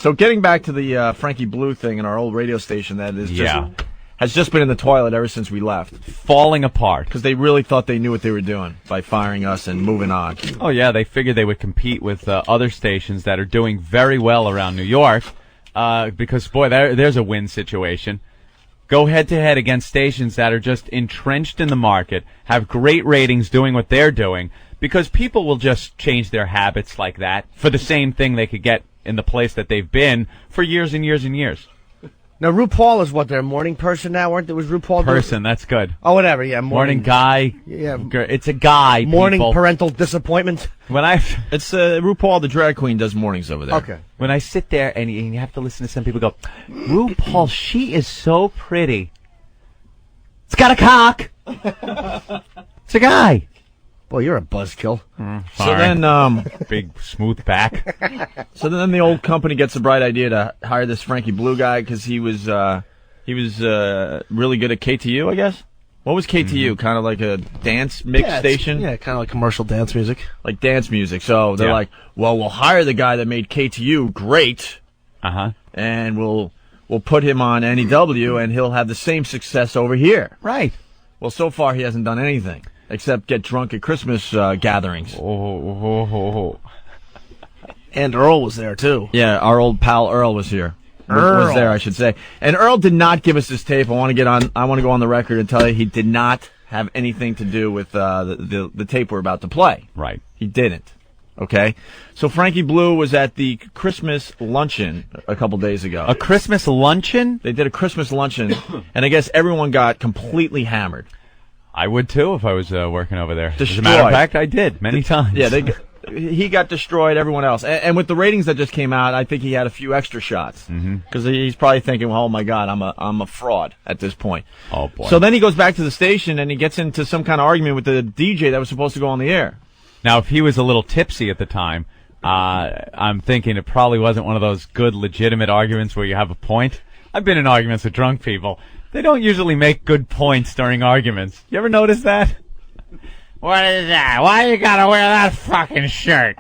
So getting back to the Frankie Blue thing in our old radio station that is has just been in the toilet ever since we left. Falling apart. Because they really thought they knew what they were doing by firing us and moving on. Oh, yeah, they figured they would compete with other stations that are doing very well around New York because, boy, there's a win situation. Go head-to-head against stations that are just entrenched in the market, have great ratings doing what they're doing, because people will just change their habits like that for the same thing they could get in the place that they've been for years and years and years. Now, RuPaul is what, their morning person now, weren't they? Was RuPaul person, that's good. Oh, whatever, yeah. Morning guy. Yeah. It's a guy, morning people. Parental disappointment. It's RuPaul, the drag queen, does mornings over there. Okay. When I sit there and you have to listen to some people go, RuPaul, she is so pretty. It's got a cock. It's a guy. Boy, you're a buzzkill. So then, big smooth back. So then the old company gets the bright idea to hire this Frankie Blue guy because he was really good at KTU, I guess. What was KTU? Kind of like a dance mix station? Yeah, kind of like commercial dance music. Like dance music. So they're like, well, we'll hire the guy that made KTU great. And we'll put him on NEW and he'll have the same success over here. Right. Well, so far he hasn't done anything except get drunk at Christmas gatherings. And Earl was there, too. Yeah, our old pal Earl was here. Was there, I should say. And Earl did not give us this tape. I want to go on the record and tell you he did not have anything to do with the tape we're about to play. Right. He didn't. Okay? So Frankie Blue was at the Christmas luncheon a couple days ago. A Christmas luncheon? They did a Christmas luncheon, and I guess everyone got completely hammered. I would, too, if I was working over there. Destroyed. As a matter of fact, I did, many times. Yeah, he got destroyed, everyone else. And with the ratings that just came out, I think he had a few extra shots. Because he's probably thinking, well, oh, my God, I'm a fraud at this point. Oh, boy. So then he goes back to the station, and he gets into some kind of argument with the DJ that was supposed to go on the air. Now, if he was a little tipsy at the time, I'm thinking it probably wasn't one of those good, legitimate arguments where you have a point. I've been in arguments with drunk people. They don't usually make good points during arguments. You ever notice that? What is that? Why you gotta wear that fucking shirt?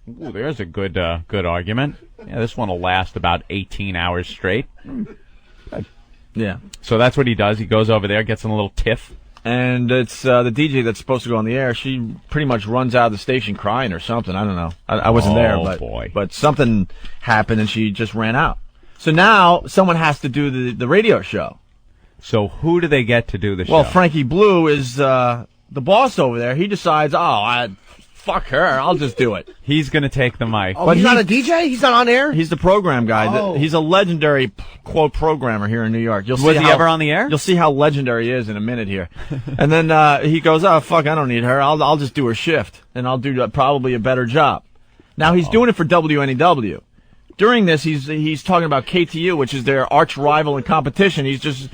Ooh, there's a good argument. Yeah, this one will last about 18 hours straight. Good. Yeah. So that's what he does. He goes over there, gets in a little tiff. And it's the DJ that's supposed to go on the air. She pretty much runs out of the station crying or something. I don't know. I wasn't there, but something happened and she just ran out. So now someone has to do the radio show. So who do they get to do the show? Well, Frankie Blue is the boss over there. He decides, fuck her, I'll just do it. He's going to take the mic. Oh, but he's not a DJ? He's not on air? He's the program guy. Oh. He's a legendary, quote, programmer here in New York. Was he ever on the air? You'll see how legendary he is in a minute here. And then he goes, oh, fuck, I don't need her. I'll just do her shift, and I'll do probably a better job. Now, he's doing it for WNEW. During this, he's talking about KTU, which is their arch rival in competition. He's using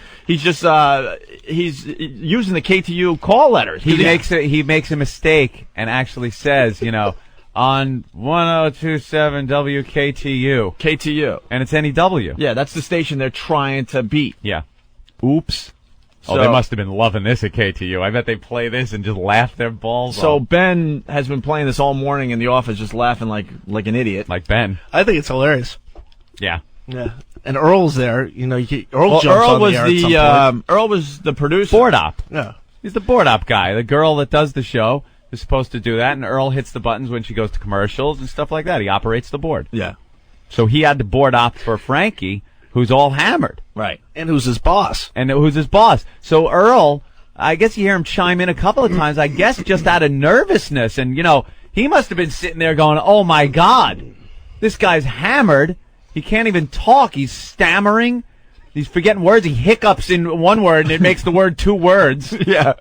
the KTU call letters. He makes a mistake and actually says, on 1027 WKTU. KTU. And it's NEW. Yeah, that's the station they're trying to beat. Yeah. Oops. So, they must have been loving this at KTU. I bet they play this and just laugh their balls off. So Ben has been playing this all morning in the office, just laughing like an idiot. Like Ben. I think it's hilarious. Yeah. Yeah. And Earl's there. Earl was the producer. Board op. Yeah. He's the board op guy. The girl that does the show is supposed to do that, and Earl hits the buttons when she goes to commercials and stuff like that. He operates the board. Yeah. So he had to board op for Frankie, who's all hammered. Right. And who's his boss. So Earl, I guess you hear him chime in a couple of times, I guess just out of nervousness. And, he must have been sitting there going, oh, my God, this guy's hammered. He can't even talk. He's stammering. He's forgetting words. He hiccups in one word, and it makes the word two words. Yeah.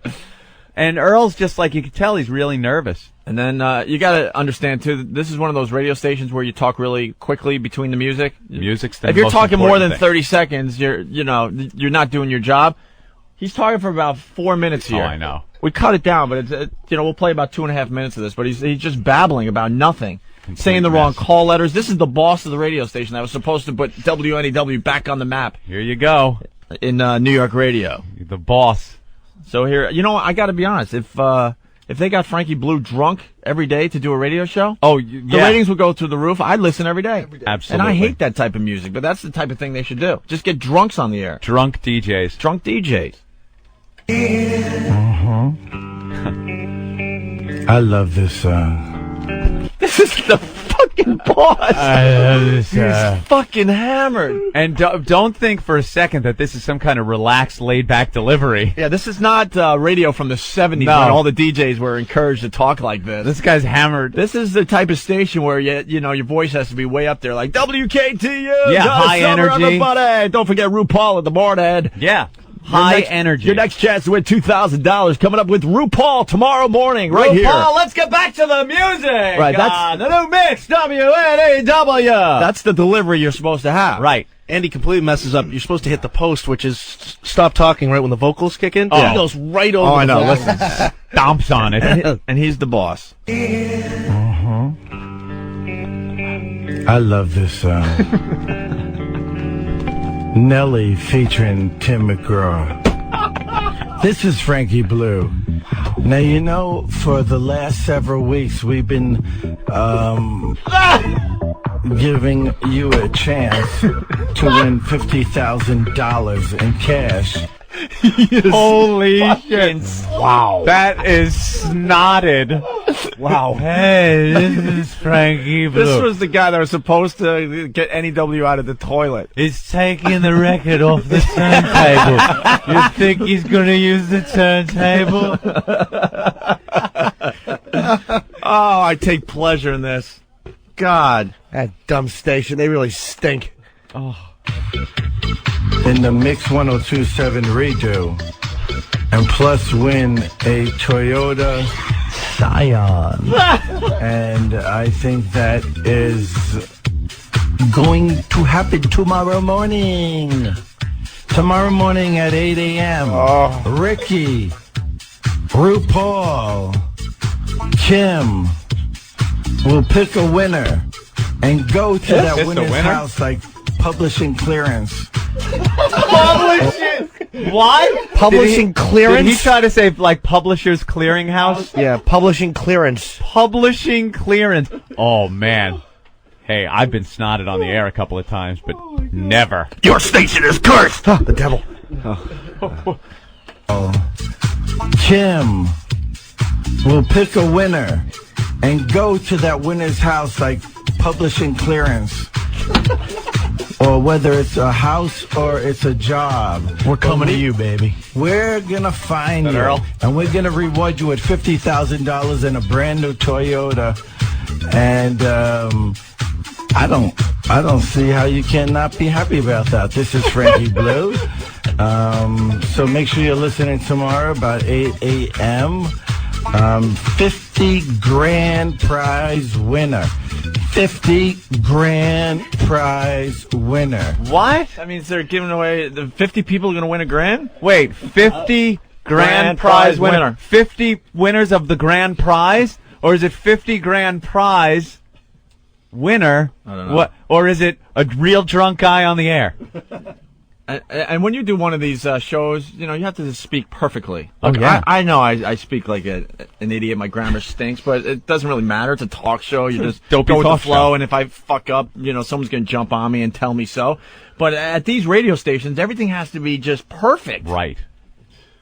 And Earl's just like, you can tell he's really nervous. And then you got to understand, too, this is one of those radio stations where you talk really quickly between the music. Music's the If you're most talking more than thing. 30 seconds, you're not doing your job. He's talking for about 4 minutes here. Oh, I know. We cut it down, but we'll play about 2.5 minutes of this. But he's just babbling about nothing, saying the wrong call letters. This is the boss of the radio station that was supposed to put WNEW back on the map. Here you go in New York radio. The boss. So here, I got to be honest. If if they got Frankie Blue drunk every day to do a radio show, Oh, the yeah. ratings would go through the roof. I'd listen every day. Absolutely. And I hate that type of music, but that's the type of thing they should do. Just get drunks on the air. Drunk DJs. Drunk DJs. I love this song. This is the fucking boss. I love this. He's fucking hammered. And don't think for a second that this is some kind of relaxed, laid-back delivery. Yeah, this is not radio from the 70s No. when all the DJs were encouraged to talk like this. This guy's hammered. This is the type of station where you know your voice has to be way up there, like WKTU. Yeah, Good high summer, energy. Everybody. Don't forget RuPaul at the board. Yeah. High energy. Your next chance to win $2,000 coming up with RuPaul tomorrow morning, right here. RuPaul, let's get back to the music. Right, that's the new mix, WNAW. That's the delivery you're supposed to have. Right. Andy completely messes up. You're supposed to hit the post, which is stop talking right when the vocals kick in. Oh. He goes right over. Oh, I the know. vocals. Listen. Stomps on it. And he's the boss. I love this song. Nelly featuring Tim McGraw. This is Frankie Blue. Now, you know, for the last several weeks, we've been giving you a chance to win $50,000 in cash. Holy shit. Wow. That is snotted. Wow. Hey, this is Frankie Blue. This was the guy that was supposed to get NEW out of the toilet. He's taking the record off the turntable. You think he's going to use the turntable? Oh, I take pleasure in this. God. That dumb station. They really stink. In the Mix 1027 redo, and plus win a Toyota Scion. And I think that is going to happen tomorrow morning. Tomorrow morning at 8 a.m. Ricky, RuPaul, Kim will pick a winner and go to that Pick a winner's winner? house like publishing clearance. What? Publishing clearance? Did he try to say, like, Publishers Clearinghouse? Yeah, publishing clearance. Publishing clearance. Oh, man. Hey, I've been snotted on the air a couple of times, but never. Your station is cursed. The devil. Kim will pick a winner and go to that winner's house like publishing clearance. Or whether it's a house or it's a job. We're coming to you, baby. We're going to find you. Earl? And we're going to reward you with $50,000 in a brand new Toyota. And I don't see how you cannot be happy about that. This is Frankie Blue. So make sure you're listening tomorrow about 8 a.m. 50 grand prize winner. 50 grand prize winner. What? That means they're giving away, the 50 people are going to win a grand? Wait, 50 grand prize winner. 50 winners of the grand prize? Or is it 50 grand prize winner? I don't know. What? Or is it a real drunk guy on the air? And when you do one of these shows, you know, you have to speak perfectly. Oh, Look, yeah. I know I speak like an idiot. My grammar stinks, but it doesn't really matter. It's a talk show. You just Dopey go with the talk flow, show. and if I fuck up, you know, someone's going to jump on me and tell me so. But at these radio stations, everything has to be just perfect. Right.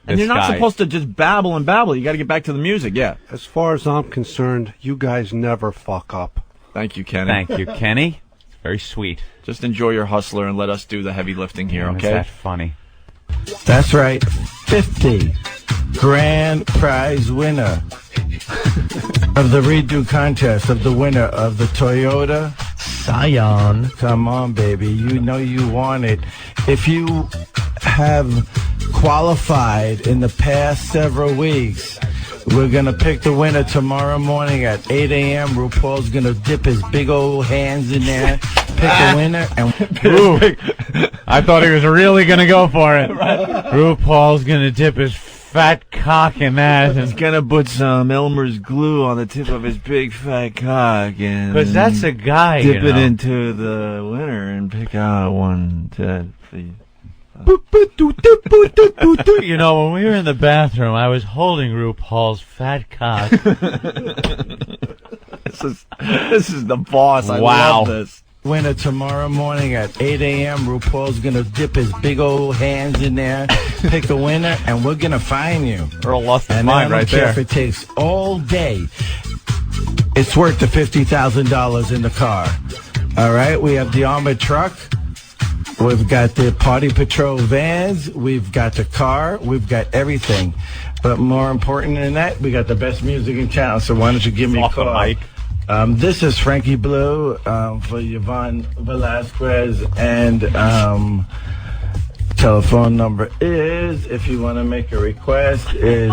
And This you're not guy- supposed to just babble and babble. You got to get back to the music, yeah. As far as I'm concerned, you guys never fuck up. Thank you, Kenny. Thank you, Kenny. Very sweet. Just enjoy your hustler and let us do the heavy lifting here, Is okay? that funny? That's right. 50 grand prize winner of the redo contest, of the winner of the Toyota Scion. Come on, baby. You know you want it. If you have qualified in the past several weeks, we're going to pick the winner tomorrow morning at 8 a.m. RuPaul's going to dip his big old hands in there, pick a winner, and I thought he was really going to go for it. RuPaul's going to dip his fat cock in that. He's gonna put some Elmer's glue on the tip of his big fat cock and Because that's a guy, dip you it know. into the winner and pick out one, two, three, You know, when we were in the bathroom, I was holding RuPaul's fat cock. This is the boss. I Wow. love this. Winner tomorrow morning at 8 a.m. RuPaul's going to dip his big old hands in there, pick a winner, and we're going to fine you. Earl lost his And I mind don't right care there. if it takes all day. It's worth the $50,000 in the car. All right, we have the armored truck. We've got the Party Patrol vans. We've got the car. We've got everything. But more important than that, we got the best music in town. So why don't you give me a Off the call? mic. This is Frankie Blue for Yvonne Velasquez, and telephone number is, if you want to make a request, is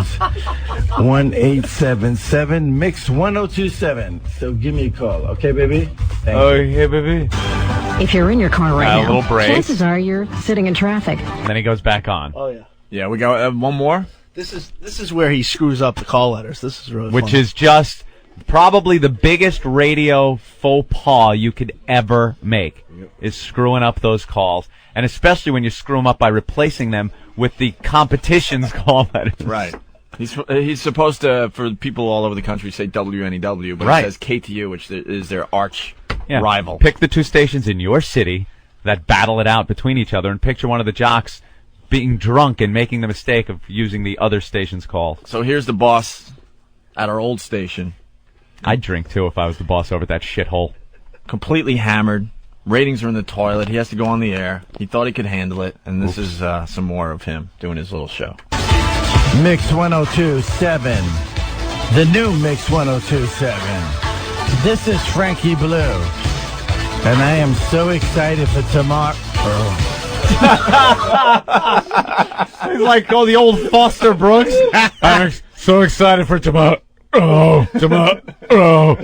1-877-MIX-1027. So give me a call, okay, baby? Thank you. Yeah, baby. If you're in your car right A now, little break. chances are you're sitting in traffic. And then he goes back on. Oh yeah. Yeah, we got one more. This is where he screws up the call letters. This is really Which fun. is just probably the biggest radio faux pas you could ever make, is screwing up those calls. And especially when you screw them up by replacing them with the competition's call letters. Right. He's supposed to, for people all over the country, say WNEW, but Right. it says KTU, which is their arch Yeah. rival. Pick the two stations in your city that battle it out between each other, and picture one of the jocks being drunk and making the mistake of using the other station's call. So here's the boss at our old station, I'd drink too if I was the boss over at that shithole. completely hammered. Ratings are in the toilet. He has to go on the air. He thought he could handle it, and this is some more of him doing his little show. Mix 1027. The new Mix 1027. This is Frankie Blue. And I am so excited for tomorrow. He's like, the old Foster Brooks. I'm so excited for tomorrow. Tomorrow.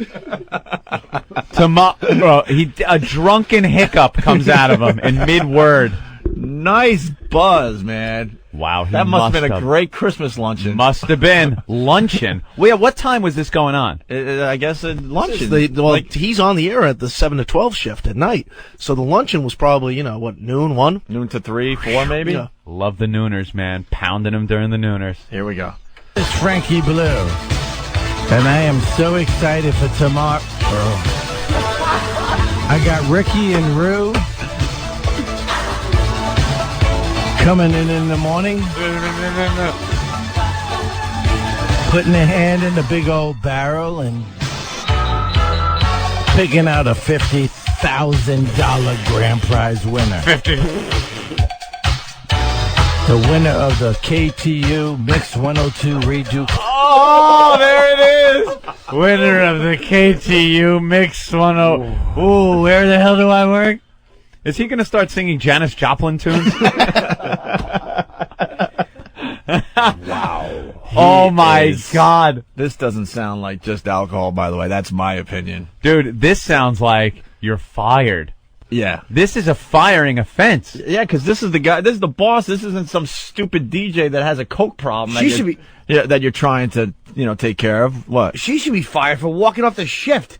A drunken hiccup comes out of him in mid-word. Nice buzz, man. Wow, he That must have been a have. great Christmas luncheon. Must have been. Luncheon. Well, yeah, what time was this going on? I guess a luncheon. He's on the air at the 7 to 12 shift at night. So the luncheon was probably, noon, 1? Noon to 3, 4 maybe? Yeah. Love the nooners, man. Pounding them during the nooners. Here we go. This is Frankie Blue. And I am so excited for tomorrow. I got Ricky and Rue coming in the morning, putting a hand in the big old barrel and picking out a $50,000 grand prize winner. 50. The winner of the KTU Mix 102 redo. Oh, there it is. Winner of the KTU Mix 10. Ooh, where the hell do I work? Is he going to start singing Janis Joplin tunes? Wow. Oh, my God. This doesn't sound like just alcohol, by the way. That's my opinion. Dude, this sounds like you're fired. Yeah. This is a firing offense. Yeah, because this is the guy. This is the boss. This isn't some stupid DJ that has a coke problem. She should be. Yeah, that you're trying to, take care of. What? She should be fired for walking off the shift.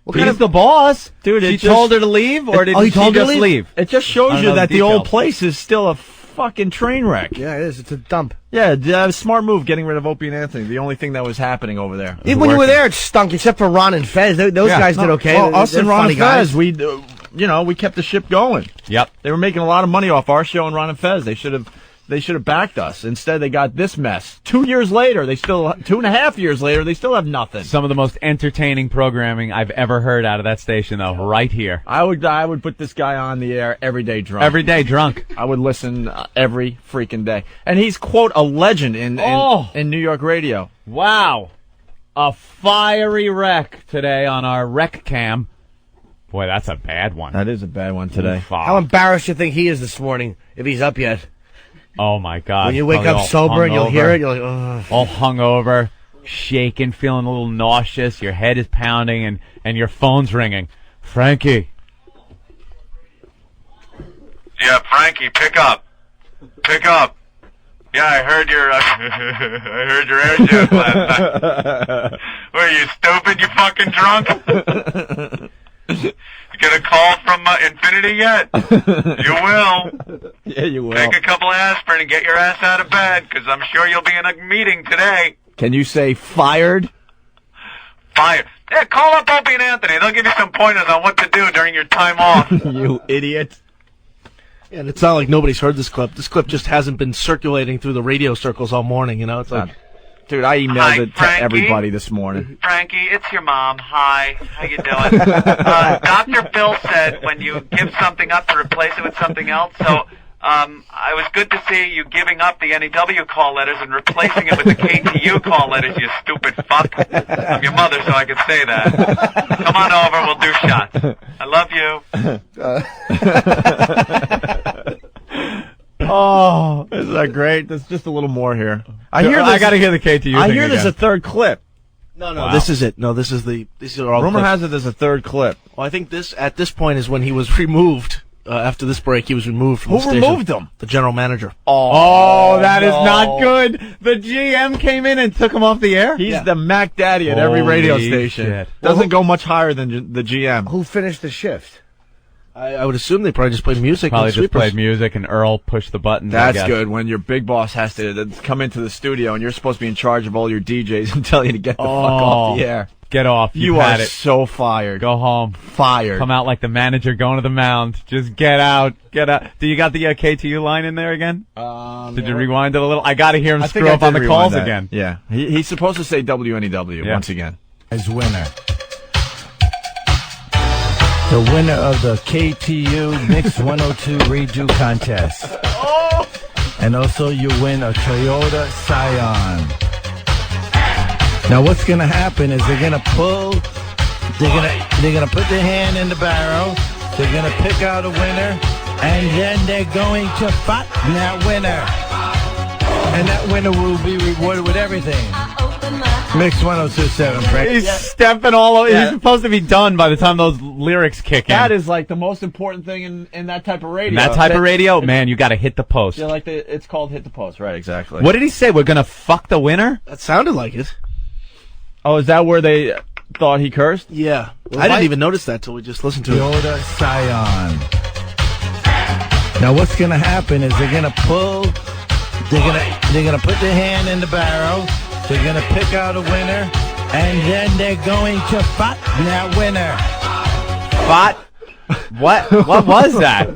What He's the boss. Dude, She it just- told her to leave, or did he she told her to just leave? It just shows I don't you know that the the old details. place is still a fucking train wreck. Yeah, it is. It's a dump. Yeah, smart move getting rid of Opie and Anthony. The only thing that was happening over there. Even when you were there, it stunk, except for Ron and Fez. Those guys did okay. Well, us They're and Ron funny and guys. Fez, we kept the ship going. Yep. They were making a lot of money off our show and Ron and Fez. They should have backed us. Instead, they got this mess. 2 years later, 2.5 years later, they still have nothing. Some of the most entertaining programming I've ever heard out of that station, though, right here. I would put this guy on the air every day drunk. Every day drunk. I would listen every freaking day. And he's, quote, a legend in New York radio. Wow. A fiery wreck today on our rec cam. Boy, that's a bad one. That is a bad one today. How embarrassed do you think he is this morning, if he's up yet? Oh, my God. When you wake Probably up all sober and you'll hungover. hear it, you're like, ugh. All hungover, shaking, feeling a little nauseous. Your head is pounding, and your phone's ringing. Frankie. Yeah, Frankie, pick up. Pick up. Yeah, I heard your I heard your air joke last night. Were you stupid, you fucking drunk? You get a call from Infinity yet? You will. Yeah, you will. Take a couple aspirin and get your ass out of bed, because I'm sure you'll be in a meeting today. Can you say fired? Fired. Yeah, call up Opie and Anthony. They'll give you some pointers on what to do during your time off. You idiot. And it's not like nobody's heard this clip. This clip just hasn't been circulating through the radio circles all morning, you know? It's like... Dude, I emailed Hi, it to Frankie. everybody this morning. Frankie, it's your mom. Hi. How you doing? Dr. Phil said when you give something up to replace it with something else, so I was good to see you giving up the NEW call letters and replacing it with the KTU call letters, you stupid fuck. I'm your mother, so I can say that. Come on over, we'll do shots. I love you. Oh, isn't that great? There's just a little more here. I got to hear the KTU. I thing hear there's again. a third clip. No, Wow. this is it. No, these are all Rumor clips. has it there's a third clip. Well, I think at this point is when he was removed. After this break, he was removed from the Who station. removed him? The general manager. Oh, that is not good. The GM came in and took him off the air? He's the Mac Daddy at every radio Holy station. shit. Doesn't go much higher than the GM. Who finished the shift? I would assume they probably just played music. Probably and just sweepers. played music and Earl pushed the button. I That's guess. good when your big boss has to come into the studio and you're supposed to be in charge of all your DJs and tell you to get the fuck off the air. Get off. You had are it. so fired. Go home. Fired. Come out like the manager going to the mound. Just get out. Get out. Do you got the KTU line in there again? Did you rewind it a little? I got to hear him I think screw I up on did the rewind calls that. again. Yeah. He's supposed to say WNEW Yeah. once again. As winner. The winner of the KTU Mix 102 Redo Contest. And also you win a Toyota Scion. Now what's gonna happen is they're gonna put their hand in the barrel, they're gonna pick out a winner, and then they're going to fight that winner. And that winner will be rewarded with everything. Mix 1027, Frank. He's stepping all over. He's supposed to be done by the time those lyrics kick in. That is like the most important thing in that type of radio. In that type of radio, man, you got to hit the post. Yeah, like it's called hit the post, right? Exactly. What did he say? We're going to fuck the winner? That sounded like it. Oh, is that where they thought he cursed? Yeah. I didn't even notice that till we just listened to it. Toyota Scion. Now what's gonna happen is they're gonna put their hand in the barrel, they're gonna pick out a winner, and then they're going to fight that winner. Fought? What? What was that?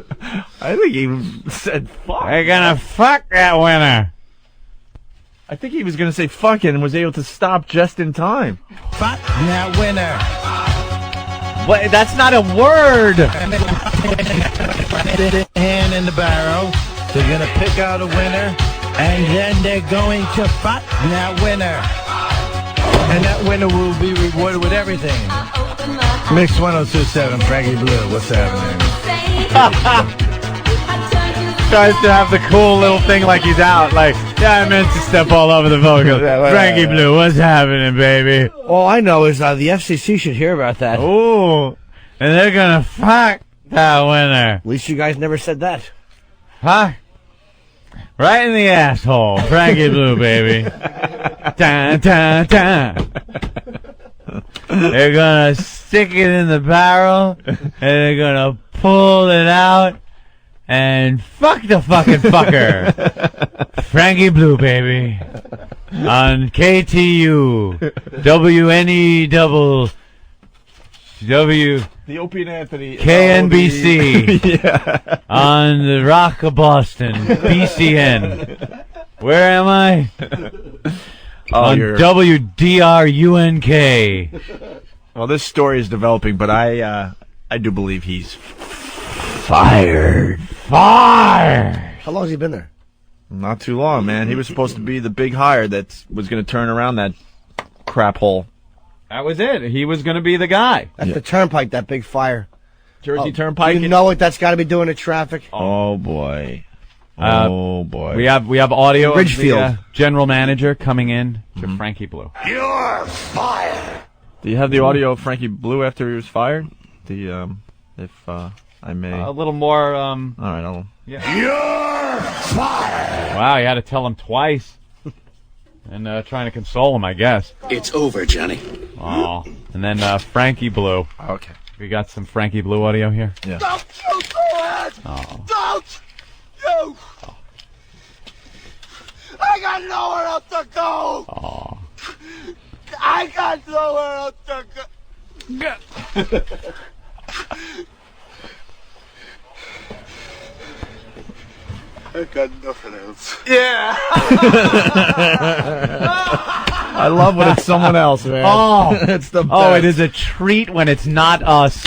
I think he said fuck. They're going to fuck that winner. I think he was going to say fucking and was able to stop just in time. Fight that winner. What? That's not a word. Their hand in the barrel, they're gonna pick out a winner, and then they're going to fight that winner. And that winner will be rewarded with everything. Mix 1027, Frankie Blue, what's happening? Tries to have the cool little thing like he's out. Like, yeah, I meant to step all over the vocals. Frankie Blue, what's happening, baby? All I know is the FCC should hear about that. Ooh, and they're gonna fuck that winner. At least you guys never said that. Huh? Right in the asshole. Frankie Blue, baby. Dun, dun, dun. They're gonna stick it in the barrel, and they're gonna pull it out, and fuck the fucking fucker. Frankie Blue, baby. On KTU. WNEW. The Opie and Anthony. KNBC. Yeah. On the Rock of Boston. BCN. Where am I? On WDRUNK. Well, this story is developing, but I do believe he's fired. How long has he been there? Not too long, man. He was supposed to be the big hire that was going to turn around that crap hole. That was it. He was going to be the guy. That's the Turnpike, that big fire. Jersey Turnpike. You know what that's got to be doing to traffic? Oh boy. Oh boy. We have audio Ridgefield. of the general manager coming in to Frankie Blue. You're fired. Do you have the audio of Frankie Blue after he was fired? If I may. A little more. All right. I'll. Yeah. You're fired. Wow, you had to tell him twice. And trying to console him, I guess. It's over, Johnny. Oh. And then Frankie Blue. Okay. We got some Frankie Blue audio here. Yeah. Don't you do it! Oh. Don't you! I got nowhere else to go! Oh. I got nowhere else to go! I got nothing else. Yeah! I love when it's someone else, man. Oh. It's the best. Oh, it is a treat when it's not us.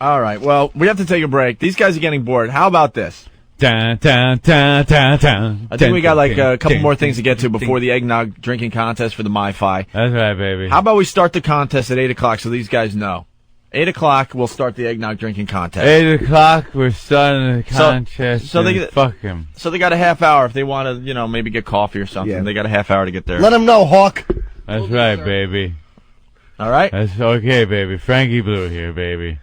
All right, well, we have to take a break. These guys are getting bored. How about this? Dun, dun, dun, dun, dun. I think we got like a couple more things to get to before the eggnog drinking contest for the MiFi. That's right, baby. How about we start the contest at 8 o'clock so these guys know? 8 o'clock, we'll start the eggnog drinking contest. 8 o'clock, we're starting the contest. So they fuck him. So they got a half hour if they want to, you know, maybe get coffee or something. Yeah. They got a half hour to get there. Let them know, Hawk. That's right, baby. All right? That's okay, baby. Frankie Blue here, baby.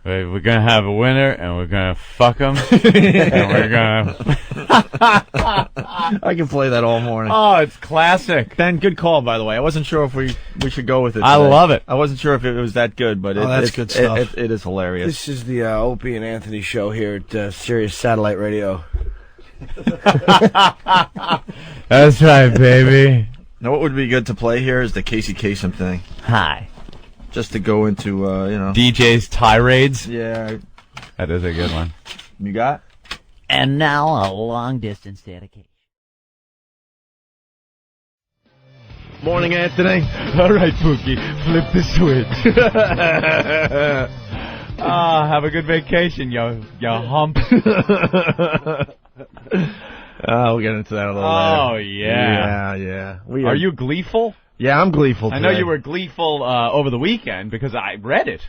We're gonna have a winner, and we're gonna fuck him, and we're gonna. I can play that all morning. Oh, it's classic. Ben, good call, by the way. I wasn't sure if we should go with it I today. love it. I wasn't sure if it was that good, but that's good stuff. It is hilarious. This is the Opie and Anthony show here at Sirius Satellite Radio. That's right, baby. Now, what would be good to play here is the Casey Kasem thing. Hi. Just to go into, you know. DJ's tirades. Yeah. That is a good one. You got? And now a long-distance dedication. Morning, Anthony. All right, Pookie. Flip the switch. Have a good vacation, yo hump. We'll get into that a little later. Oh, yeah. Yeah. Are you gleeful? Yeah, I'm gleeful I know today. you were gleeful over the weekend because I read it.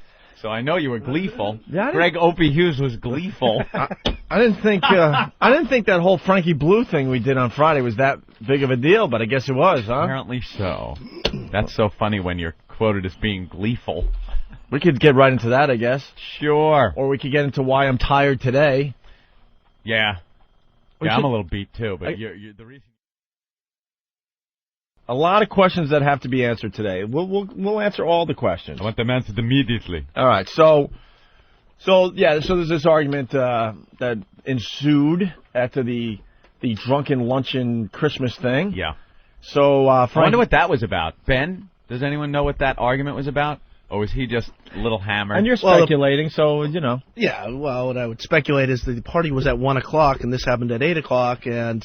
So I know you were gleeful. Yeah, Greg Opie Hughes was gleeful. I didn't think that whole Frankie Blue thing we did on Friday was that big of a deal, but I guess it was, huh? Apparently so. That's so funny when you're quoted as being gleeful. We could get right into that, I guess. Sure. Or we could get into why I'm tired today. Yeah. I'm a little beat too, but you're the reason. A lot of questions that have to be answered today. We'll answer all the questions. I want them answered immediately. All right. So there's this argument that ensued after the drunken luncheon Christmas thing. Yeah. So I wonder what that was about. Ben, does anyone know what that argument was about? Or was he just a little hammered? And you're speculating, so, you know. Yeah, well, what I would speculate is the party was at 1 o'clock, and this happened at 8 o'clock, and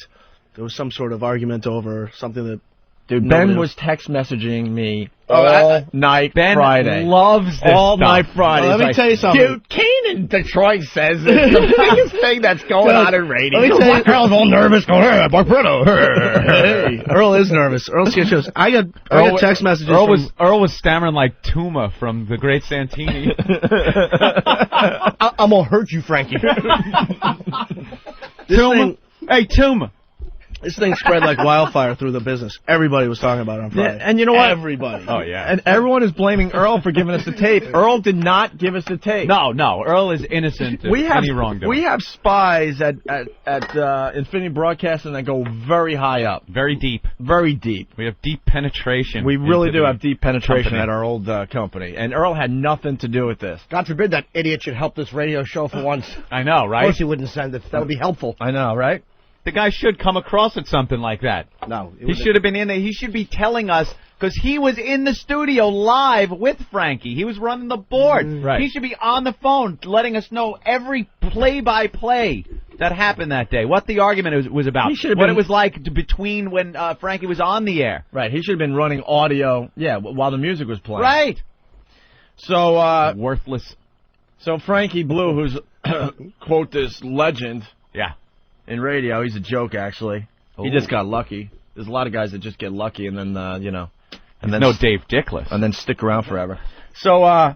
there was some sort of argument over something that... Dude, Ben was text messaging me all night Ben Friday. loves this all stuff. night Friday. Well, let me tell you something. Dude, Kane in Detroit says it's the biggest thing that's going on in radio. Let me tell you- Earl's all nervous going, hey, Barbato. Hey, Earl is nervous. Earl's getting shows. I got text messages Earl was stammering like Tuma from The Great Santini. I'm gonna hurt you, Frankie. Tuma. Hey, Tuma. This thing spread like wildfire through the business. Everybody was talking about it on Friday. And you know what? Everybody. Oh, yeah. And everyone is blaming Earl for giving us the tape. Earl did not give us the tape. No. Earl is innocent of any wrongdoing. We have spies at Infinity Broadcasting that go very high up. Very deep. Very deep. We have deep penetration. We really into do the have deep penetration company. at our old company. And Earl had nothing to do with this. God forbid that idiot should help this radio show for once. I know, Of right? course he wouldn't send it. That would be helpful. I know, right? The guy should come across at something like that. No. He should have been in there. He should be telling us, because he was in the studio live with Frankie. He was running the board. Right. He should be on the phone letting us know every play-by-play that happened that day, what the argument was about, He should have what been- it was like between when Frankie was on the air. Right. He should have been running audio, while the music was playing. Right. So, Worthless. so Frankie Blue, who's, quote, this legend Yeah. in radio, he's a joke, actually. He Ooh. just got lucky. There's a lot of guys that just get lucky and then, and then No Dave Dickless. and then stick around forever. So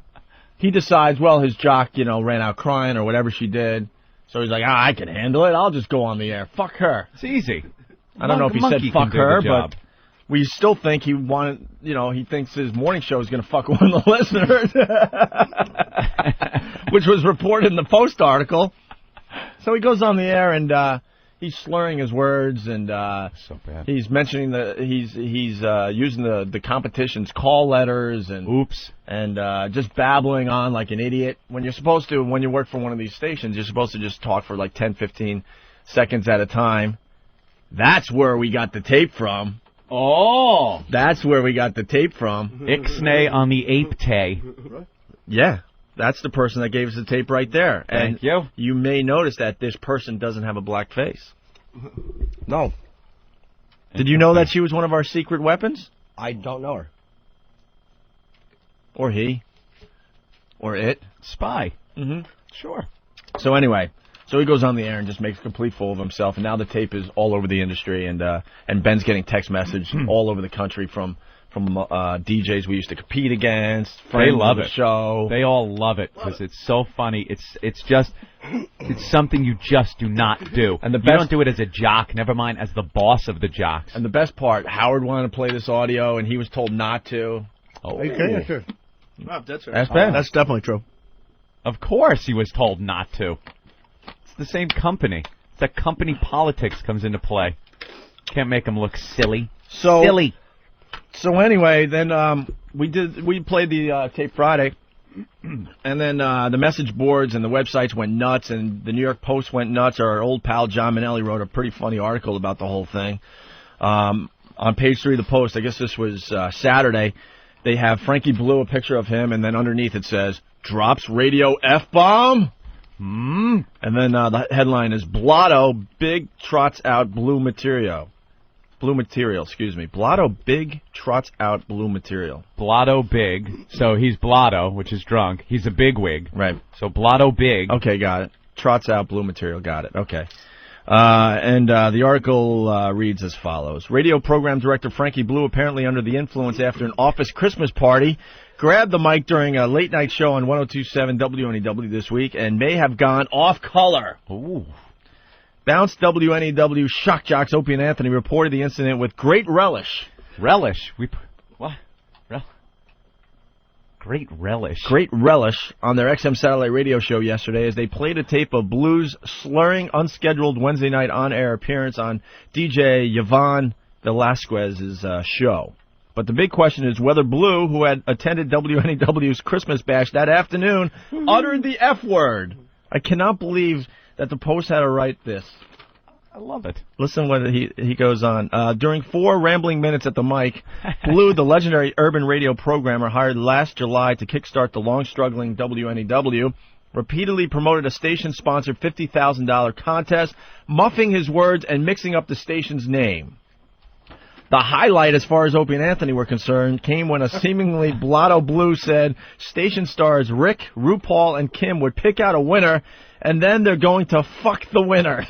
he decides, well, his jock, ran out crying or whatever she did. So he's like, I can handle it. I'll just go on the air. Fuck her. It's easy. I don't know if he said Monkey fuck can do her, the job. but we still think he wanted, he thinks his morning show is going to fuck one of the listeners, which was reported in the Post article. So he goes on the air and he's slurring his words, and so bad. he's mentioning he's using the competition's call letters and oops, and just babbling on like an idiot. When you're supposed to, when you work for one of these stations, you're supposed to just talk for like 10, 15 seconds at a time. That's where we got the tape from. Oh, that's where we got the tape from. Ixnay on the ape tay. Yeah. That's the person that gave us the tape right there. Thank you. You may notice that this person doesn't have a black face. No. Did you know that she was one of our secret weapons? I don't know her. Or he. Or it. Spy. Mm-hmm. Sure. So anyway, so he goes on the air and just makes a complete fool of himself, and now the tape is all over the industry, and Ben's getting text message all over the country from DJs we used to compete against. They love the it. Show. They all love it because it's so funny. It's something you just do not do. And you don't do it as a jock. Never mind as the boss of the jocks. And the best part, Howard wanted to play this audio, and he was told not to. Oh, yeah, sure. Wow, that's right. That's bad. That's definitely true. Of course, he was told not to. It's the same company. It's that company politics comes into play. Can't make them look silly. Silly. So anyway, then we played the tape Friday, and then the message boards and the websites went nuts, and the New York Post went nuts. Our old pal John Minnelli wrote a pretty funny article about the whole thing. On page 3 of the Post, I guess this was Saturday, they have Frankie Blue, a picture of him, and then underneath it says, "Drops radio F-bomb?" And then the headline is, "Blotto, big trots out blue material." Blue material, excuse me. Blotto big trots out blue material. Blotto big. So he's Blotto, which is drunk. He's a bigwig. Right. So Blotto big. Okay, got it. Trots out blue material. Got it. Okay. And the article reads as follows. Radio program director Frankie Blue, apparently under the influence after an office Christmas party, grabbed the mic during a late-night show on 102.7 WNEW this week and may have gone off color. Ooh. Bounce WNEW shock jocks Opie and Anthony reported the incident with great relish. Relish? What? Great relish. Great relish on their XM satellite radio show yesterday as they played a tape of Blue's slurring, unscheduled Wednesday night on-air appearance on DJ Yvonne Velasquez's show. But the big question is whether Blue, who had attended WNEW's Christmas bash that afternoon, uttered the F word. I cannot believe that the Post had to write this. I love it. Listen what he goes on. During 4 rambling minutes at the mic, Blue, the legendary urban radio programmer hired last July to kickstart the long-struggling WNEW, repeatedly promoted a station-sponsored $50,000 contest, muffing his words and mixing up the station's name. The highlight, as far as Opie and Anthony were concerned, came when a seemingly blotto Blue said station stars Rick, RuPaul, and Kim would pick out a winner, and then they're going to fuck the winner.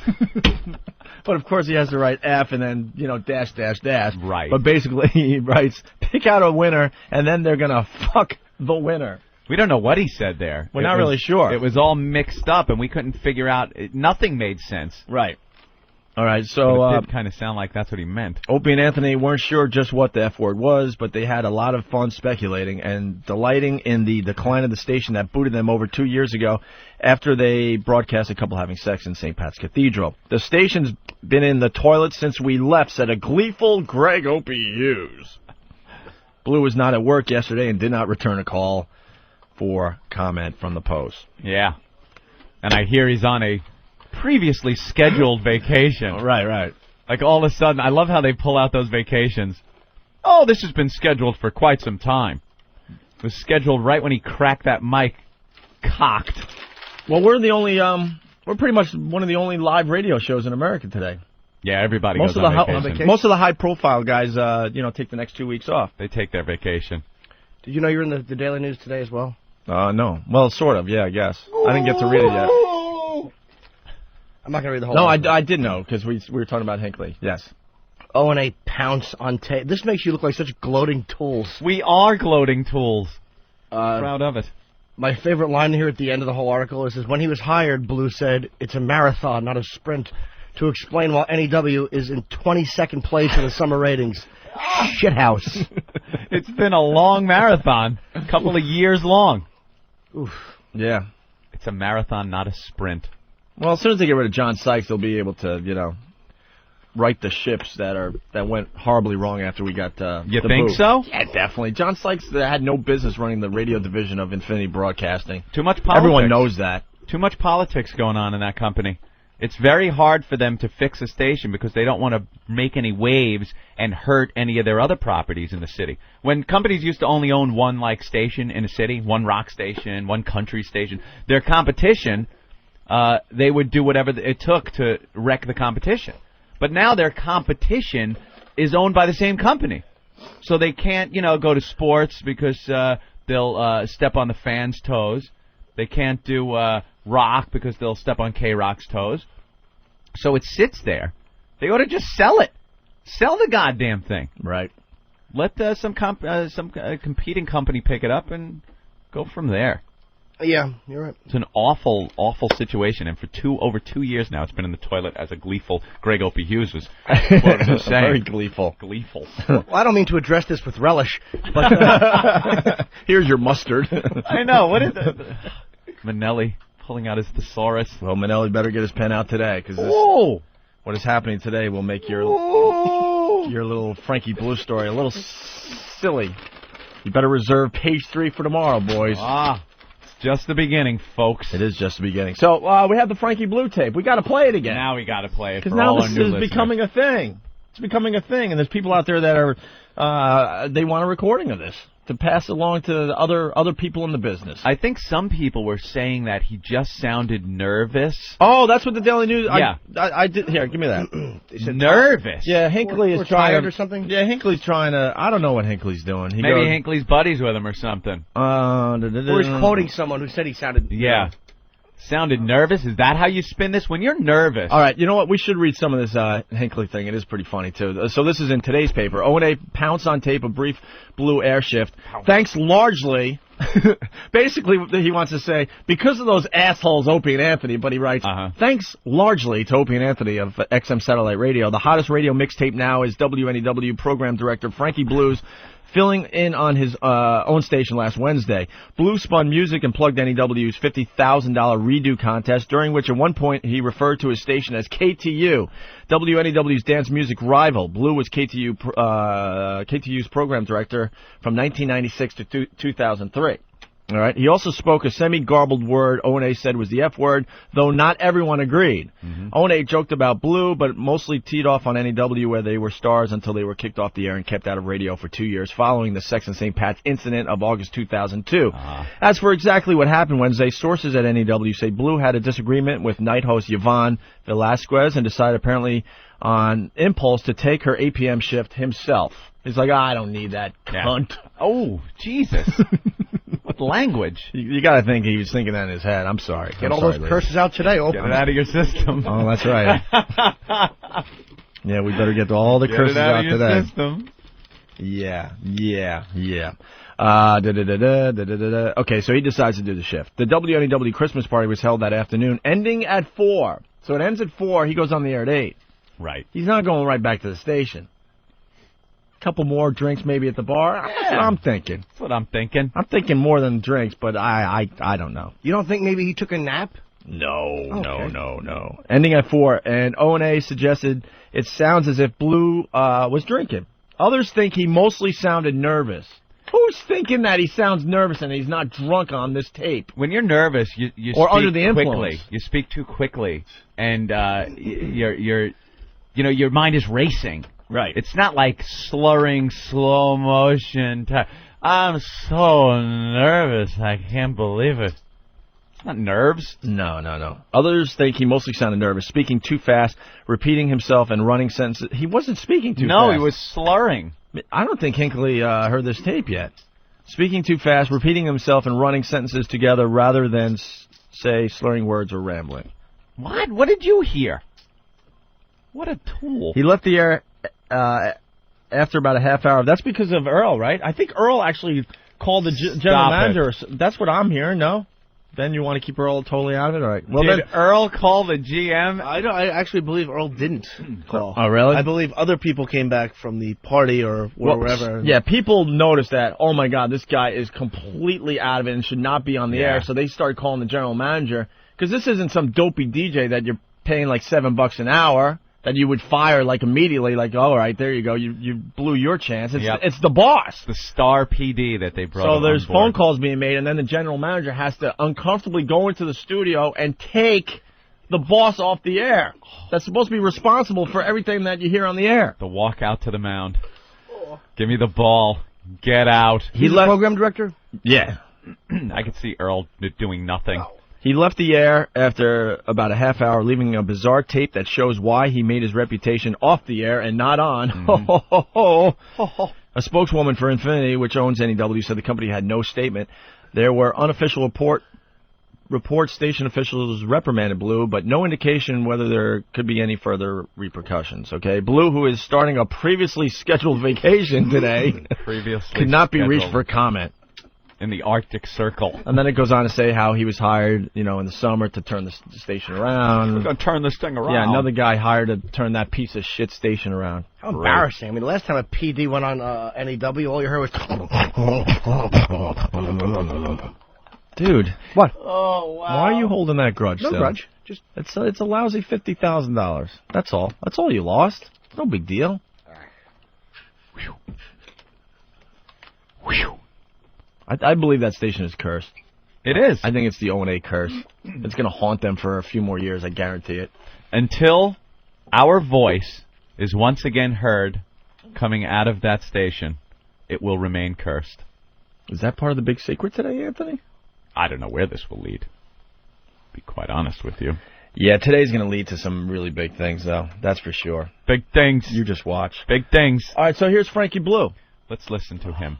But, of course, he has to write F and then, dash, dash, dash. Right. But basically, he writes, pick out a winner, and then they're going to fuck the winner. We don't know what he said there. We're not really sure. It was all mixed up, and we couldn't figure out. Nothing made sense. Right. All right, so but it did kind of sound like that's what he meant. Opie and Anthony weren't sure just what the F word was, but they had a lot of fun speculating and delighting in the decline of the station that booted them over 2 years ago after they broadcast a couple having sex in St. Pat's Cathedral. The station's been in the toilet since we left, said a gleeful Greg Opie Hughes. Blue was not at work yesterday and did not return a call for comment from the Post. Yeah, and I hear he's on a previously scheduled vacation. Right. Like all of a sudden, I love how they pull out those vacations. Oh, this has been scheduled for quite some time. It was scheduled right when he cracked that mic cocked. Well, we're pretty much one of the only live radio shows in America today. Yeah, everybody goes on vacation. Most of the high-profile guys, take the next 2 weeks off. They take their vacation. Did you know you're in the Daily News today as well? No. Well, sort of, yeah, I guess. I didn't get to read it yet. I'm not going to read the whole No, article. I did know, because we were talking about Hinckley. Yes. O&A pounce on tape. This makes you look like such gloating tools. We are gloating tools. Proud of it. My favorite line here at the end of the whole article is, when he was hired, Blue said, it's a marathon, not a sprint, to explain why NEW is in 22nd place in the summer ratings. Shithouse. It's been a long marathon. A couple of years long. Oof. Yeah. It's a marathon, not a sprint. Well, as soon as they get rid of John Sykes, they'll be able to, right the ships that went horribly wrong after we got You the think boot. so? Yeah, definitely. John Sykes had no business running the radio division of Infinity Broadcasting. Too much politics. Everyone knows that. Too much politics going on in that company. It's very hard for them to fix a station because they don't want to make any waves and hurt any of their other properties in the city. When companies used to only own one station in a city, one rock station, one country station, their competition, they would do whatever it took to wreck the competition. But now their competition is owned by the same company. So they can't, go to sports because they'll step on the fans' toes. They can't do rock because they'll step on K-Rock's toes. So it sits there. They ought to just sell it. Sell the goddamn thing. Right. Let some competing company pick it up and go from there. Yeah, you're right. It's an awful, awful situation, and for over 2 years now, it's been in the toilet as a gleeful Greg Opie Hughes was quoted as saying. Very gleeful. Gleeful. Well, I don't mean to address this with relish, but Here's your mustard. I know. What is it? Manelli pulling out his thesaurus. Well, Manelli better get his pen out today, because what is happening today will make your little Frankie Blue story a little silly. You better reserve page 3 for tomorrow, boys. It's just the beginning, folks. It is just the beginning. So we have the Frankie Blue tape. We got to play it again. Now we got to play it because for now all this our new is listeners. becoming a thing. It's becoming a thing, and there's people out there that are they want a recording of this to pass along to the other people in the business. I think some people were saying that he just sounded nervous. Oh, that's what the Daily News. Yeah, I did. Here, give me that. Nervous. Yeah, Hinckley or is trying tired or something. Yeah, Hinckley's trying to. I don't know what Hinckley's doing. Maybe Hinckley's buddies with him or something. Or he's quoting someone who said he sounded. Yeah. Sounded nervous? Is that how you spin this? When you're nervous. All right, you know what? We should read some of this Hinckley thing. It is pretty funny, too. So this is in today's paper. O&A pounce on tape a brief blue air shift. Thanks largely. Basically, he wants to say, because of those assholes, Opie and Anthony, but he writes, thanks largely to Opie and Anthony of XM Satellite Radio. The hottest radio mixtape now is WNEW program director Frankie Blue's filling in on his own station last Wednesday. Blue spun music and plugged NEW's $50,000 redo contest, during which at one point he referred to his station as KTU, WNEW's dance music rival. Blue was KTU's program director from 1996 to 2003. All right. He also spoke a semi-garbled word O&A said was the F word, though not everyone agreed. O&A joked about Blue, but mostly teed off on NEW, where they were stars until they were kicked off the air and kept out of radio for 2 years following the Sex and St. Pat's incident of August 2002. As for exactly what happened Wednesday, sources at NEW say Blue had a disagreement with night host Yvonne Velasquez and decided apparently on impulse to take her 8 p.m. shift himself. He's like, I don't need that cunt. Oh, Jesus. What language? You got to think he was thinking that in his head. I'm sorry. Get all those curses out today. Get it out of your system. Oh, that's right. Yeah, we better get all the curses out today. System. Yeah. Okay, so he decides to do the shift. The WNEW Christmas party was held that afternoon, ending at 4. So it ends at 4. He goes on the air at 8. Right. He's not going right back to the station. Couple more drinks maybe at the bar. That's what I'm thinking. That's what I'm thinking. I'm thinking more than drinks, but I don't know. You don't think maybe he took a nap? No. Ending at 4, and O&A suggested it sounds as if Blue was drinking. Others think he mostly sounded nervous. Who's thinking that he sounds nervous and he's not drunk on this tape? When you're nervous, you or speak under the influence. quickly. You speak too quickly, and your mind is racing. Right. It's not like slurring, slow motion. I'm so nervous. I can't believe it. It's not nerves. No. Others think he mostly sounded nervous, speaking too fast, repeating himself, and running sentences. He wasn't speaking too fast. No, he was slurring. I don't think Hinckley heard this tape yet. Speaking too fast, repeating himself, and running sentences together rather than, say, slurring words or rambling. What? What did you hear? What a tool. He left the air after about a half hour. That's because of Earl, right? I think Earl actually called the general manager. That's what I'm hearing, no? Then you want to keep Earl totally out of it? All right. Well, Did Earl call the GM? I actually believe Earl didn't call. Oh, really? I believe other people came back from the party or wherever. Yeah, people noticed that, oh, my God, this guy is completely out of it and should not be on the air. So they started calling the general manager. Because this isn't some dopey DJ that you're paying like $7 an hour that you would fire like immediately. Like, all right, there you go. You blew your chance. It's the boss. The star PD that they brought. So there's phone calls being made, and then the general manager has to uncomfortably go into the studio and take the boss off the air. That's supposed to be responsible for everything that you hear on the air. The walk out to the mound. Give me the ball. Get out. He's the program director? Yeah. I could see Earl doing nothing. He left the air after about a half hour, leaving a bizarre tape that shows why he made his reputation off the air and not on. A spokeswoman for Infinity, which owns NEW, said the company had no statement. There were unofficial reports station officials reprimanded Blue, but no indication whether there could be any further repercussions. Okay, Blue, who is starting a previously scheduled vacation today, could not be reached for comment. In the Arctic Circle. And then it goes on to say how he was hired, in the summer to turn the station around. We're going to turn this thing around. Yeah, another guy hired to turn that piece of shit station around. How embarrassing. I mean, the last time a PD went on NEW, all you heard was... Dude. What? Oh, wow. Why are you holding that grudge? No grudge. Just It's a lousy $50,000. That's all. That's all you lost. No big deal. Whew. Whew. I believe that station is cursed. It is. I think it's the O&A curse. It's going to haunt them for a few more years, I guarantee it. Until our voice is once again heard coming out of that station, it will remain cursed. Is that part of the big secret today, Anthony? I don't know where this will lead. Be quite honest with you. Yeah, today's going to lead to some really big things, though. That's for sure. Big things. You just watch. Big things. All right, so here's Frankie Blue. Let's listen to him.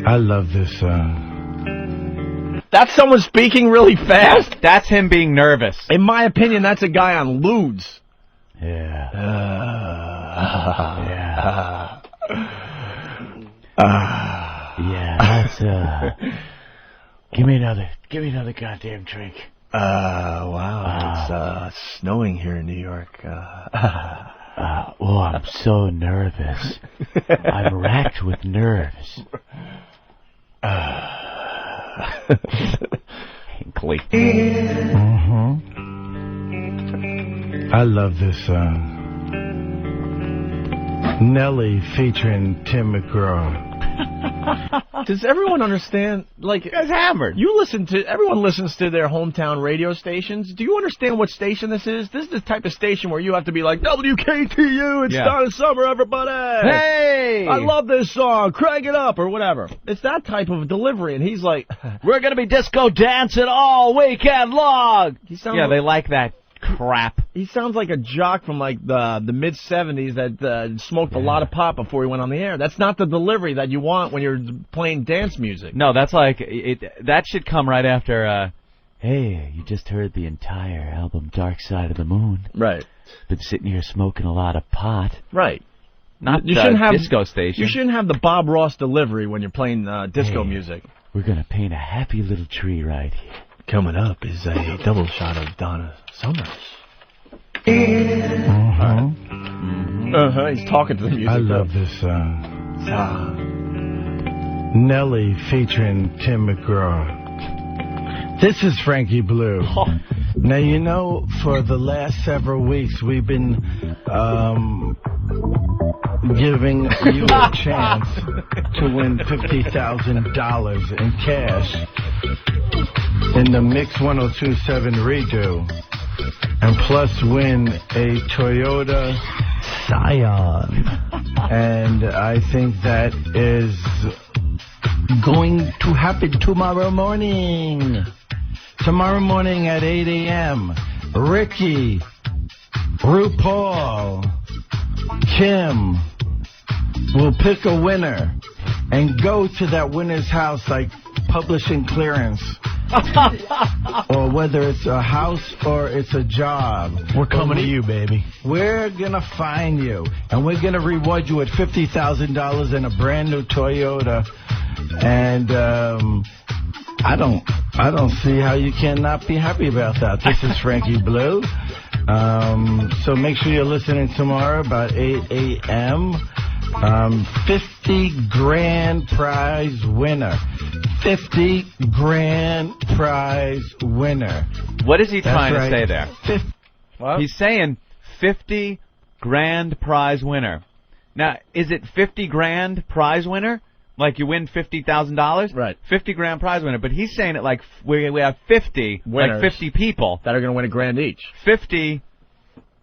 I love this song. That's someone speaking really fast? That's him being nervous. In my opinion, that's a guy on Ludes. Yeah. That's give me another goddamn drink. Wow, it's snowing here in New York. I'm so nervous. I'm racked with nerves. Hinckley. I love this song. Nelly featuring Tim McGraw. Does everyone understand? Like, it's hammered. Everyone listens to their hometown radio stations. Do you understand what station this is? This is the type of station where you have to be like, WKTU, it's Donna Summer, everybody. Hey! I love this song. Crank it up, or whatever. It's that type of delivery, and he's like, we're going to be disco dancing all weekend long. They like that crap. He sounds like a jock from like the mid-'70s that smoked a lot of pot before he went on the air. That's not the delivery that you want when you're playing dance music. No, that's like that should come right after. Hey, you just heard the entire album Dark Side of the Moon. Right. Been sitting here smoking a lot of pot. Right. Not you shouldn't have disco station. You shouldn't have the Bob Ross delivery when you're playing disco music. We're gonna paint a happy little tree right here. Coming up is a double shot of Donna Summers. He's talking to the music. I love this song. Nelly featuring Tim McGraw. This is Frankie Blue. Now, for the last several weeks, we've been giving you a chance to win $50,000 in cash in the Mix 102.7 redo, and plus win a Toyota Scion. And I think that is going to happen tomorrow morning. Tomorrow morning at 8 a.m., Ricky, RuPaul, Kim will pick a winner and go to that winner's house like publishing clearance. Or whether it's a house or it's a job. We're coming to you, baby. We're going to find you. And we're going to reward you with $50,000 in a brand new Toyota. And I don't see how you cannot be happy about that. This is Frankie Blue. So make sure you're listening tomorrow about 8 a.m. 50 grand prize winner. 50 grand prize winner. What is he That's trying right. to say there? What? He's saying 50 grand prize winner. Now, is it 50 grand prize winner? Like you win $50,000? Right. 50 grand prize winner. But he's saying it like we have 50, Winners. like 50 people. That are going to win $1,000 each. 50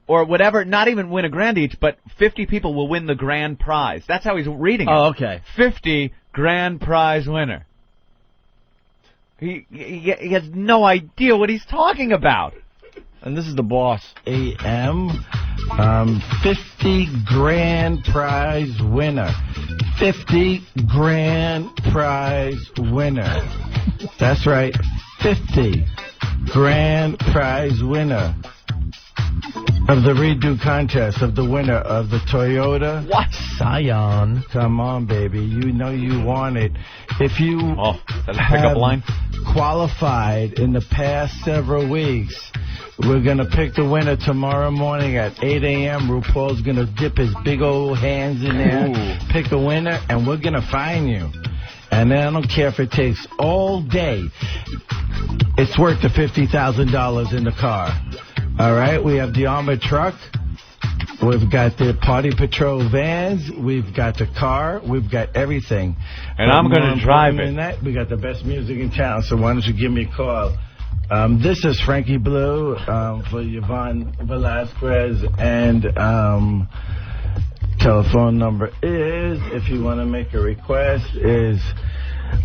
or whatever, not even win $1,000 each, but 50 people will win the grand prize. That's how he's reading it. Oh, okay. 50 grand prize winner. He has no idea what he's talking about. And this is the boss. AM. 50 grand prize winner. 50 grand prize winner. That's right. 50 grand prize winner of the redo contest of the winner of the Toyota Scion. Come on, baby. You know you want it. If you Is that a have pickup line? qualified in the past several weeks, we're going to pick the winner tomorrow morning at 8 a.m. RuPaul's going to dip his big old hands in there, pick a winner, and we're going to find you. And I don't care if it takes all day. It's worth the $50,000 in the car. All right, we have the armored truck. We've got the Party Patrol vans. We've got the car. We've got everything. And I'm going to drive it. Than that, we got the best music in town, so why don't you give me a call? This is Frankie Blue for Yvonne Velasquez, and telephone number is, if you want to make a request, is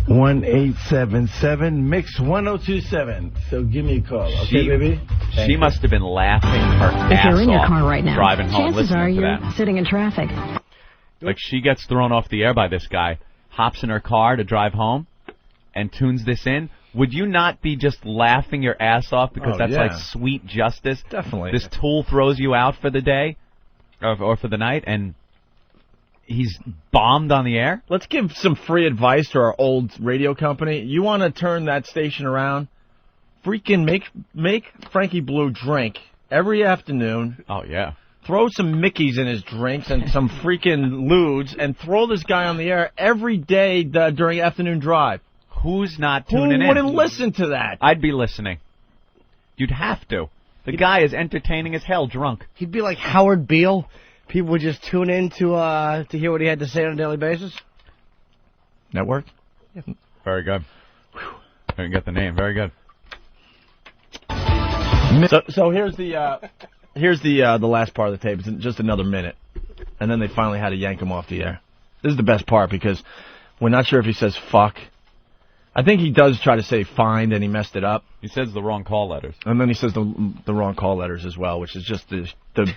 1-877-MIX-1027. So give me a call, okay, baby? She must have been laughing her ass If you're in your off car right now, driving home chances are listening to you're that. sitting in traffic. Like she gets thrown off the air by this guy, hops in her car to drive home, and tunes this in. Would you not be just laughing your ass off because that's like sweet justice? Definitely. This tool throws you out for the day, or for the night, and he's bombed on the air? Let's give some free advice to our old radio company. You want to turn that station around? Freaking make Frankie Blue drink every afternoon. Oh, yeah. Throw some Mickeys in his drinks and some freaking ludes, and throw this guy on the air every day during afternoon drive. Who's not tuning in? Who wouldn't listen to that? I'd be listening. You'd have to. The guy is entertaining as hell drunk. He'd be like Howard Beale. People would just tune in to hear what he had to say on a daily basis. Network? Very good. I didn't get the name. Very good. So here's the last part of the tape. It's just another minute, and then they finally had to yank him off the air. This is the best part because we're not sure if he says fuck. I think he does try to say find, and he messed it up. He says the wrong call letters. And then he says the wrong call letters as well, which is just the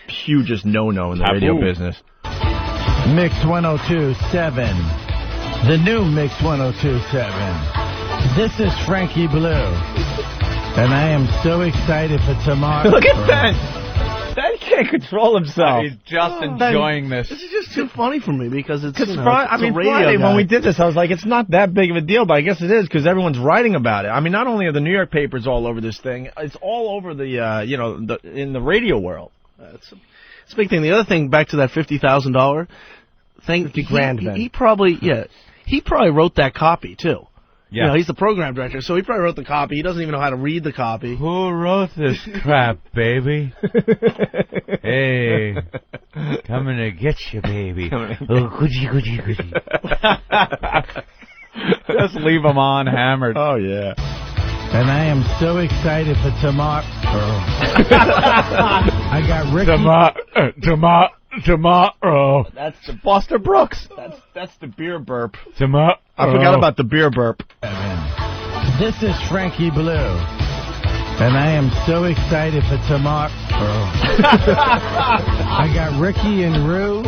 hugest no-no in the radio business. Mix 1027. The new Mix 1027. This is Frankie Blue. And I am so excited for tomorrow. Look at Ben! Ben can't control himself. He's just enjoying this. This is just too funny for me because it's, Because it's a Friday, radio guy. when we did this, I was like, it's not that big of a deal, but I guess it is because everyone's writing about it. I mean, not only are the New York papers all over this thing, it's all over the, in the radio world. It's a big thing. The other thing, back to that $50,000 thing, 50 grand, Ben. he probably wrote that copy too. Yeah. You know, he's the program director, so he probably wrote the copy. He doesn't even know how to read the copy. Who wrote this crap, baby? Hey, coming to get you, baby. Oh, goody, goody, goody. Just leave him on hammered. Oh, yeah. And I am so excited for tomorrow. I got Ricky. Tomorrow. That's the Buster Brooks. That's the beer burp. Tomorrow. I forgot about the beer burp. This is Frankie Blue. And I am so excited for tomorrow. I got Ricky and Rue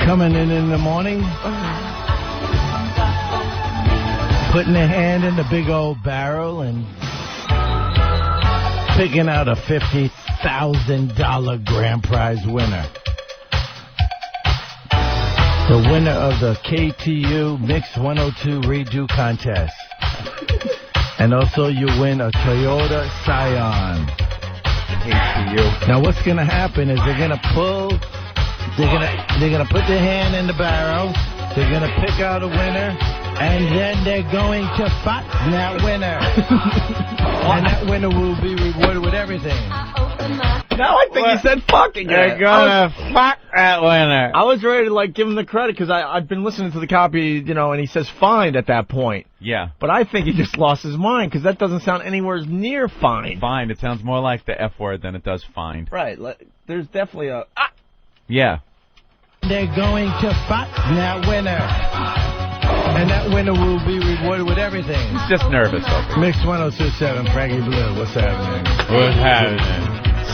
coming in the morning, putting their hand in the big old barrel and picking out a $50,000 grand prize winner. The winner of the KTU Mix 102 Redo Contest. And also you win a Toyota Scion. KTU. Now what's going to happen is they're going to pull They're gonna put their hand in the barrel. They're gonna pick out a winner, and then they're going to fuck that winner. And that winner will be rewarded with everything. Now I think he said fucking. They're gonna fuck that winner. I was ready to like give him the credit because I've been listening to the copy, you know, and he says find at that point. Yeah. But I think he just lost his mind because that doesn't sound anywhere near fine. Find. It sounds more like the F word than it does find. Right. There's definitely a. Yeah. They're going to fuck that winner. And that winner will be rewarded with everything. He's just nervous. Opie. Mix 1027, Frankie Blue. What's happening? What's happening?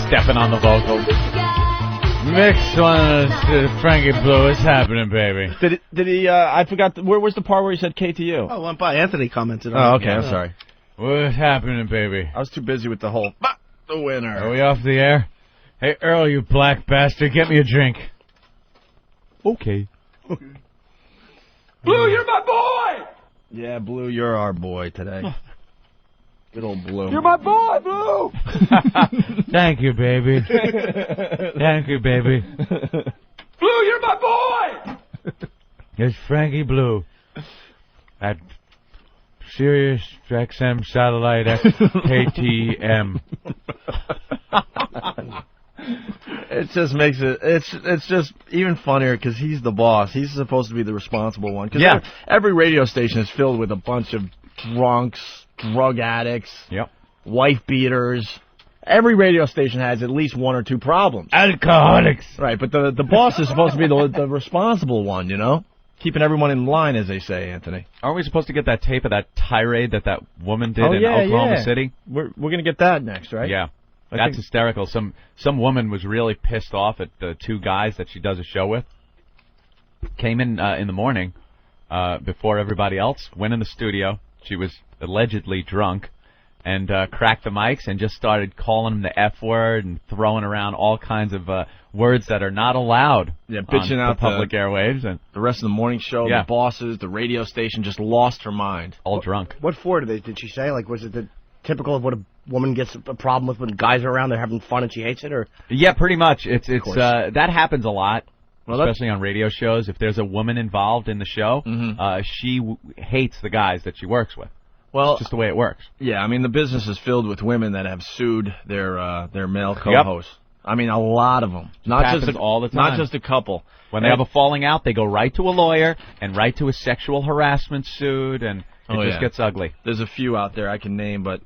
Stepping on the vocals. Mix one, Frankie Blue. What's happening, baby? Did he? I forgot. Where was the part where he said KTU? Oh, went by. Anthony commented on it. Oh, okay. I'm sorry. What's happening, baby? I was too busy with the whole. The winner. Are we off the air? Hey, Earl, you black bastard, get me a drink. Okay. Blue, you're my boy! Yeah, Blue, you're our boy today. Good old Blue. You're my boy, Blue! Thank you, baby. Thank you, baby. Blue, you're my boy! It's Frankie Blue. At Sirius XM Satellite KTM. It just makes it. It's just even funnier because he's the boss. He's supposed to be the responsible one. Cause yeah. Every radio station is filled with a bunch of drunks, drug addicts, wife beaters. Every radio station has at least one or two problems. Alcoholics. Right, but the boss is supposed to be the responsible one. You know, keeping everyone in line, as they say, Anthony. Aren't we supposed to get that tape of that tirade that woman did in Oklahoma City? We're gonna get that next, right? Yeah. That's hysterical. Some woman was really pissed off at the two guys that she does a show with. Came in the morning before everybody else, went in the studio. She was allegedly drunk and cracked the mics and just started calling them the F word and throwing around all kinds of words that are not allowed bitching on out the public airwaves. And the rest of the morning show, the bosses, the radio station just lost her mind. All drunk. What for did she say? Like, was it the typical of what a woman gets a problem with when guys are around, they're having fun and she hates it, or? Yeah, pretty much. It's that happens a lot, especially on radio shows. If there's a woman involved in the show, she hates the guys that she works with. Well, it's just the way it works. Yeah, I mean the business is filled with women that have sued their male co-hosts. I mean a lot of them. Not just all the time. Not just a couple. When they have a falling out, they go right to a lawyer and right to a sexual harassment suit, and it just gets ugly. There's a few out there I can name, but.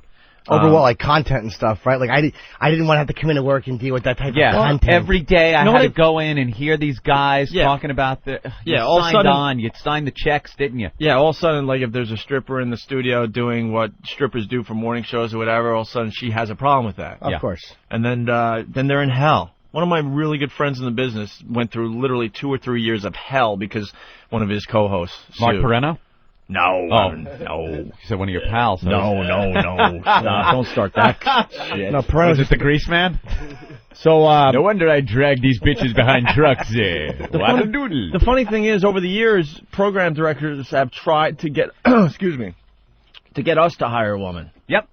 Over what, like content and stuff, right? Like I didn't want to have to come into work and deal with that type of content. Every day I had to go in and hear these guys talking about all of a sudden, you signed the checks, didn't you? Yeah, all of a sudden, like if there's a stripper in the studio doing what strippers do for morning shows or whatever, all of a sudden she has a problem with that. Of course. And then they're in hell. One of my really good friends in the business went through literally 2 or 3 years of hell because one of his co-hosts Mark sued. Perreno? No. No. You said one of your pals. No. Stop. Don't start that shit. No, Perreno's just the grease man? So, no wonder I drag these bitches behind trucks there. The funny thing is, over the years, program directors have tried to get, to get us to hire a woman. Yep.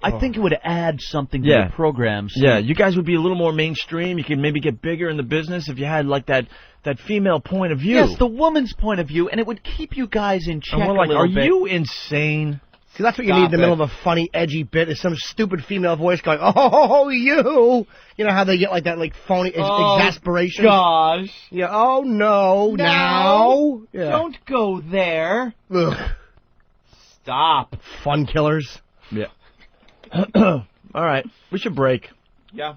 I think it would add something to the program. So yeah, you guys would be a little more mainstream. You could maybe get bigger in the business if you had like that female point of view. Yes, the woman's point of view, and it would keep you guys in check and we're like, a little bit. Are you insane? See, that's what you need in the middle of a funny, edgy bit is some stupid female voice going, "Oh, you!" You know how they get like that, like phony exasperation. Gosh. Yeah. Oh no. Now. Yeah. Don't go there. Ugh. Stop. Fun killers. Yeah. All right, we should break. Yeah.